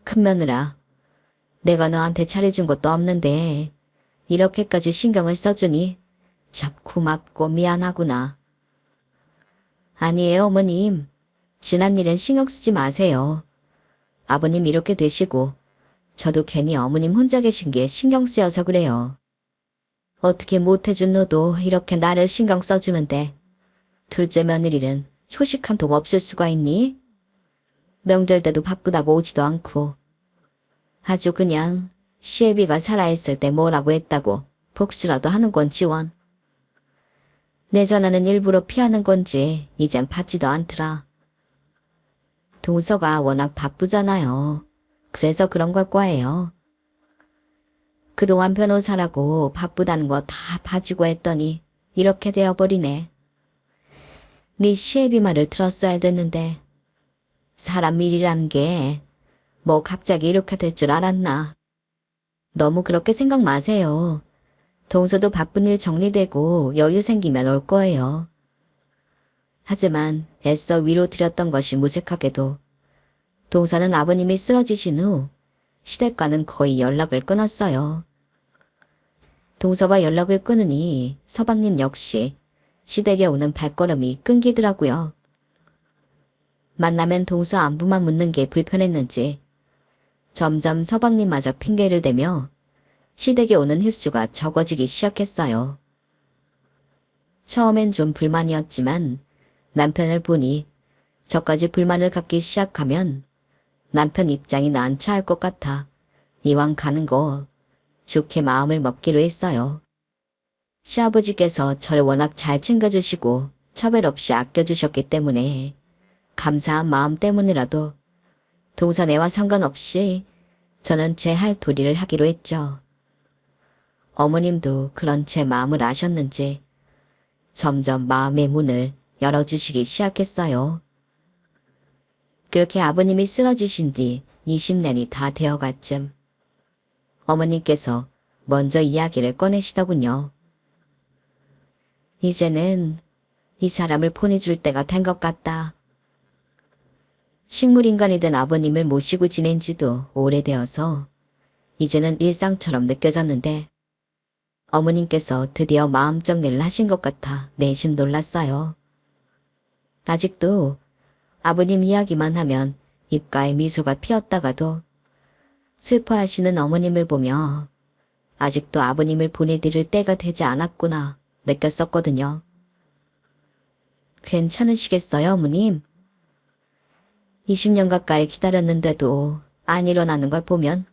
큰며느라, 내가 너한테 잘해준 것도 없는데 이렇게까지 신경을 써주니 참 고맙고 미안하구나. 아니에요, 어머님. 지난 일엔 신경 쓰지 마세요. 아버님 이렇게 되시고 저도 괜히 어머님 혼자 계신 게 신경 쓰여서 그래요. 어떻게 못해준 너도 이렇게 나를 신경 써주는데 둘째 며느리는 소식 한 통 없을 수가 있니? 명절 때도 바쁘다고 오지도 않고. 아주 그냥 시애비가 살아있을 때 뭐라고 했다고 복수라도 하는건 지원. 내 전화는 일부러 피하는 건지 이젠 받지도 않더라. 동서가 워낙 바쁘잖아요. 그래서 그런 걸 거예요. 그동안 변호사라고 바쁘다는 거 다 봐주고 했더니 이렇게 되어버리네. 네 시애비 말을 들었어야 됐는데 사람 일이라는 게 뭐 갑자기 이렇게 될 줄 알았나. 너무 그렇게 생각 마세요. 동서도 바쁜 일 정리되고 여유 생기면 올 거예요. 하지만 애써 위로 드렸던 것이 무색하게도 동서는 아버님이 쓰러지신 후 시댁과는 거의 연락을 끊었어요. 동서가 연락을 끊으니 서방님 역시 시댁에 오는 발걸음이 끊기더라고요. 만나면 동서 안부만 묻는 게 불편했는지 점점 서방님마저 핑계를 대며 시댁에 오는 횟수가 적어지기 시작했어요. 처음엔 좀 불만이었지만 남편을 보니 저까지 불만을 갖기 시작하면 남편 입장이 난처할 것 같아 이왕 가는 거 좋게 마음을 먹기로 했어요. 시아버지께서 저를 워낙 잘 챙겨주시고 차별 없이 아껴주셨기 때문에 감사한 마음 때문이라도 동서애와 상관없이 저는 제 할 도리를 하기로 했죠. 어머님도 그런 제 마음을 아셨는지 점점 마음의 문을 열어주시기 시작했어요. 그렇게 아버님이 쓰러지신 뒤 20년이 다 되어갈쯤 어머님께서 먼저 이야기를 꺼내시더군요. 이제는 이 사람을 보내줄 때가 된 것 같다. 식물인간이 된 아버님을 모시고 지낸 지도 오래되어서 이제는 일상처럼 느껴졌는데 어머님께서 드디어 마음 정리를 하신 것 같아 내심 놀랐어요. 아직도 아버님 이야기만 하면 입가에 미소가 피었다가도 슬퍼하시는 어머님을 보며 아직도 아버님을 보내드릴 때가 되지 않았구나 느꼈었거든요. 괜찮으시겠어요, 어머님? 20년 가까이 기다렸는데도 안 일어나는 걸 보면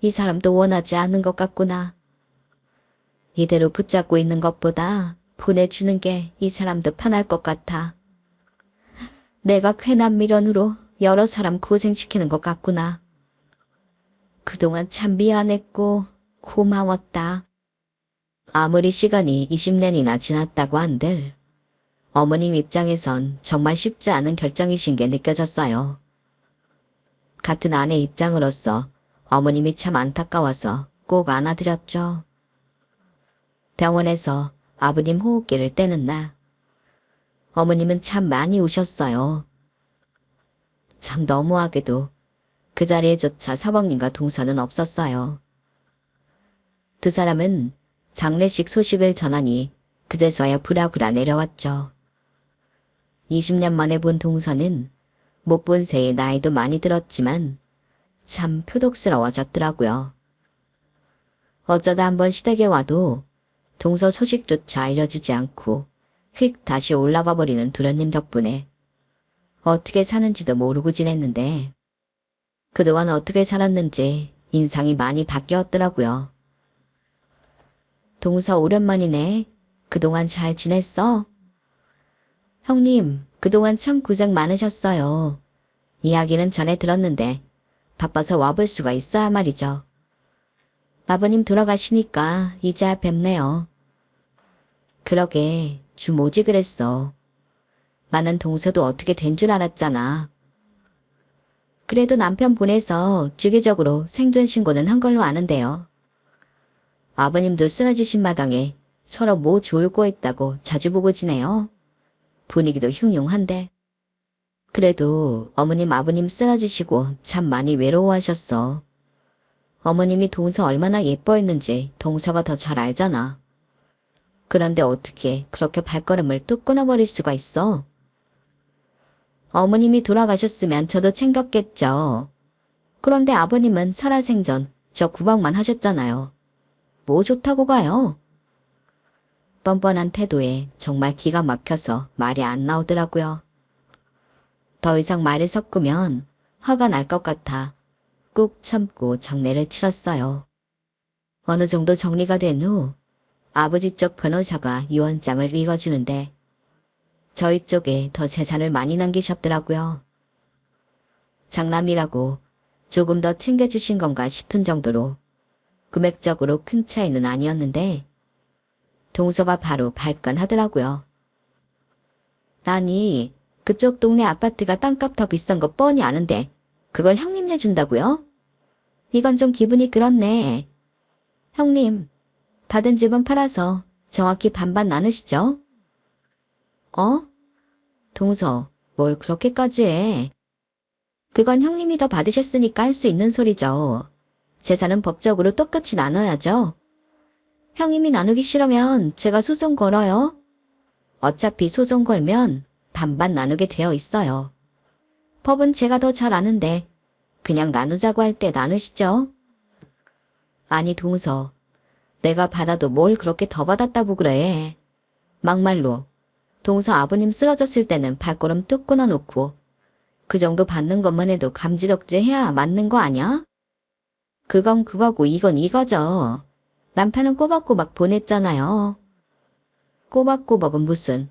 이 사람도 원하지 않는 것 같구나. 이대로 붙잡고 있는 것보다 보내주는 게 이 사람도 편할 것 같아. 내가 괜한 미련으로 여러 사람 고생시키는 것 같구나. 그동안 참 미안했고 고마웠다. 아무리 시간이 20년이나 지났다고 한들 어머님 입장에선 정말 쉽지 않은 결정이신 게 느껴졌어요. 같은 아내 입장으로서 어머님이 참 안타까워서 꼭 안아드렸죠. 병원에서 아버님 호흡기를 떼는 날 어머님은 참 많이 우셨어요. 참 너무하게도 그 자리에조차 사범님과 동서는 없었어요. 두 사람은 장례식 소식을 전하니 그제서야 부랴부랴 내려왔죠. 20년 만에 본 동서는 못 본 새에 나이도 많이 들었지만 참 표독스러워졌더라고요. 어쩌다 한번 시댁에 와도 동서 소식조차 알려주지 않고 휙 다시 올라가 버리는 도련님 덕분에 어떻게 사는지도 모르고 지냈는데 그동안 어떻게 살았는지 인상이 많이 바뀌었더라고요. 동서 오랜만이네. 그동안 잘 지냈어? 형님, 그동안 참 고생 많으셨어요. 이야기는 전에 들었는데 바빠서 와볼 수가 있어야 말이죠. 아버님 돌아가시니까 이제야 뵙네요. 그러게 좀 오지 그랬어. 나는 동서도 어떻게 된 줄 알았잖아. 그래도 남편 보내서 주기적으로 생존 신고는 한 걸로 아는데요. 아버님도 쓰러지신 마당에 서로 뭐 좋을 거 있다고 자주 보고 지내요. 분위기도 흉흉한데. 그래도 어머님 아버님 쓰러지시고 참 많이 외로워하셨어. 어머님이 동서 얼마나 예뻐했는지 동서가 더 잘 알잖아. 그런데 어떻게 그렇게 발걸음을 뚝 끊어버릴 수가 있어? 어머님이 돌아가셨으면 저도 챙겼겠죠. 그런데 아버님은 살아생전 저 구박만 하셨잖아요. 뭐 좋다고 가요? 뻔뻔한 태도에 정말 기가 막혀서 말이 안 나오더라고요. 더 이상 말을 섞으면 화가 날 것 같아 꾹 참고 장례를 치렀어요. 어느 정도 정리가 된 후 아버지 쪽 변호사가 유언장을 읽어주는데 저희 쪽에 더 재산을 많이 남기셨더라고요. 장남이라고 조금 더 챙겨주신 건가 싶은 정도로 금액적으로 큰 차이는 아니었는데 동서가 바로 발끈하더라고요. 아니, 그쪽 동네 아파트가 땅값 더 비싼 거 뻔히 아는데 그걸 형님 내준다고요? 이건 좀 기분이 그렇네. 형님, 받은 집은 팔아서 정확히 반반 나누시죠? 어? 동서, 뭘 그렇게까지 해? 그건 형님이 더 받으셨으니까 할 수 있는 소리죠. 재산은 법적으로 똑같이 나눠야죠. 형님이 나누기 싫으면 제가 소송 걸어요. 어차피 소송 걸면 반반 나누게 되어 있어요. 법은 제가 더 잘 아는데 그냥 나누자고 할 때 나누시죠. 아니 동서, 내가 받아도 뭘 그렇게 더 받았다고 그래. 막말로 동서 아버님 쓰러졌을 때는 발걸음 뚝 끊어놓고 그 정도 받는 것만 해도 감지덕지 해야 맞는 거 아냐? 그건 그거고 이건 이거죠. 남편은 꼬박꼬박 보냈잖아요. 꼬박꼬박은 무슨,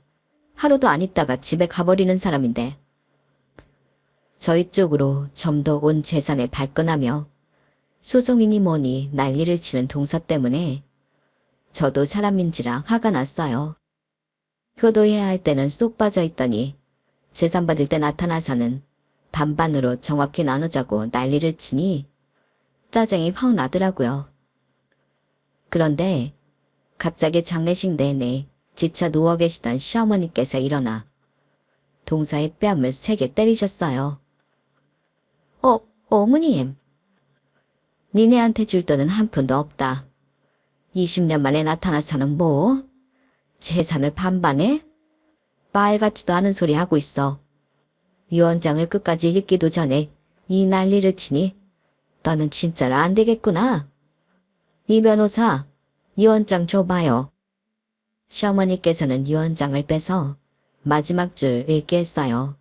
하루도 안 있다가 집에 가버리는 사람인데. 저희 쪽으로 좀 더 온 재산을 발끈하며 소송이니 뭐니 난리를 치는 동서 때문에 저도 사람인지라 화가 났어요. 효도해야 할 때는 쏙 빠져 있더니 재산 받을 때 나타나서는 반반으로 정확히 나누자고 난리를 치니 짜증이 확 나더라고요. 그런데 갑자기 장례식 내내 지쳐 누워 계시던 시어머니께서 일어나 동서의 뺨을 세게 때리셨어요. 어머님. 니네한테 줄 돈은 한 푼도 없다. 20년 만에 나타나서는 뭐? 재산을 반반해? 말 같지도 않은 소리 하고 있어. 유언장을 끝까지 읽기도 전에 이 난리를 치니 너는 진짜로 안 되겠구나. 이 변호사, 유언장 줘봐요. 시어머니께서는 유언장을 빼서 마지막 줄 읽게 했어요.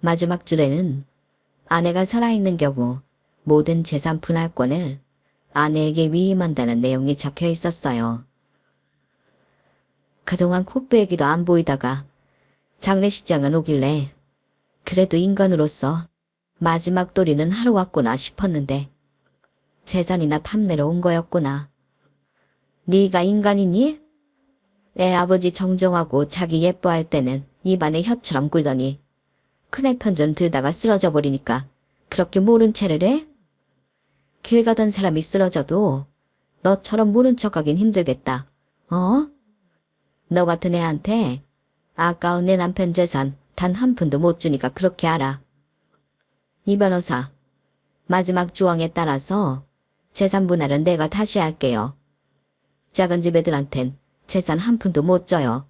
마지막 줄에는 아내가 살아있는 경우 모든 재산 분할권을 아내에게 위임한다는 내용이 적혀 있었어요. 그동안 콧배기도 안 보이다가 장례식장은 오길래 그래도 인간으로서 마지막 도리는 하러 왔구나 싶었는데 재산이나 탐내러 온 거였구나. 네가 인간이니? 애 아버지 정정하고 자기 예뻐할 때는 입안에 혀처럼 굴더니 큰애 편 좀 들다가 쓰러져 버리니까 그렇게 모른 채를 해? 길 가던 사람이 쓰러져도 너처럼 모른 척하긴 힘들겠다. 어? 너 같은 애한테 아까운 내 남편 재산 단 한 푼도 못 주니까 그렇게 알아. 이 변호사, 마지막 조항에 따라서 재산 분할은 내가 다시 할게요. 작은 집 애들한텐 재산 한 푼도 못 줘요.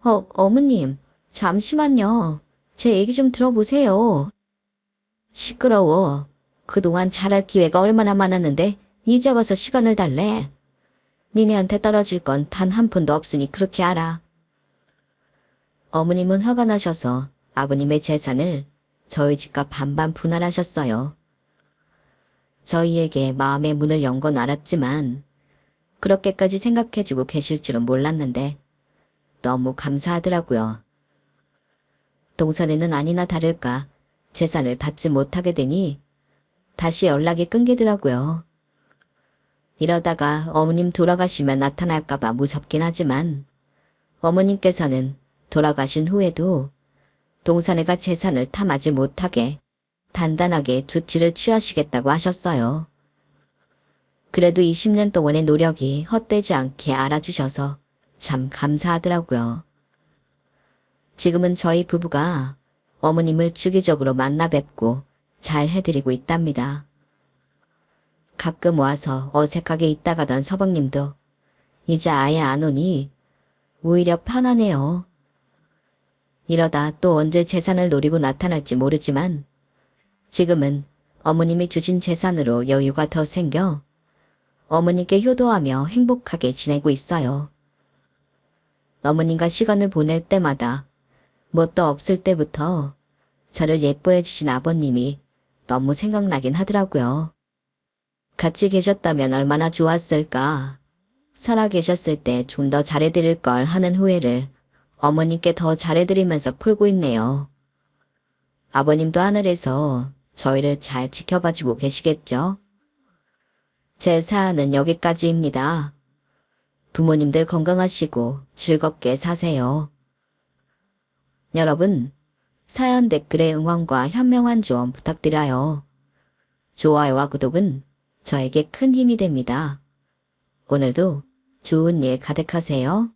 어머님, 잠시만요. 제 얘기 좀 들어보세요. 시끄러워. 그동안 잘할 기회가 얼마나 많았는데 이제 와서 시간을 달래. 니네한테 떨어질 건 단 한 푼도 없으니 그렇게 알아. 어머님은 화가 나셔서 아버님의 재산을 저희 집과 반반 분할하셨어요. 저희에게 마음의 문을 연 건 알았지만 그렇게까지 생각해주고 계실 줄은 몰랐는데 너무 감사하더라고요. 동선에는 아니나 다를까 재산을 받지 못하게 되니 다시 연락이 끊기더라고요. 이러다가 어머님 돌아가시면 나타날까봐 무섭긴 하지만 어머님께서는 돌아가신 후에도 동선애가 재산을 탐하지 못하게 단단하게 조치를 취하시겠다고 하셨어요. 그래도 20년 동안의 노력이 헛되지 않게 알아주셔서 참 감사하더라고요. 지금은 저희 부부가 어머님을 주기적으로 만나 뵙고 잘 해드리고 있답니다. 가끔 와서 어색하게 있다 가던 서방님도 이제 아예 안 오니 오히려 편하네요. 이러다 또 언제 재산을 노리고 나타날지 모르지만 지금은 어머님이 주신 재산으로 여유가 더 생겨 어머님께 효도하며 행복하게 지내고 있어요. 어머님과 시간을 보낼 때마다 뭣도 없을 때부터 저를 예뻐해 주신 아버님이 너무 생각나긴 하더라고요. 같이 계셨다면 얼마나 좋았을까. 살아 계셨을 때 좀 더 잘해드릴 걸 하는 후회를 어머님께 더 잘해드리면서 풀고 있네요. 아버님도 하늘에서 저희를 잘 지켜봐주고 계시겠죠? 제 사연은 여기까지입니다. 부모님들 건강하시고 즐겁게 사세요. 여러분, 사연 댓글에 응원과 현명한 조언 부탁드려요. 좋아요와 구독은 저에게 큰 힘이 됩니다. 오늘도 좋은 일 가득하세요.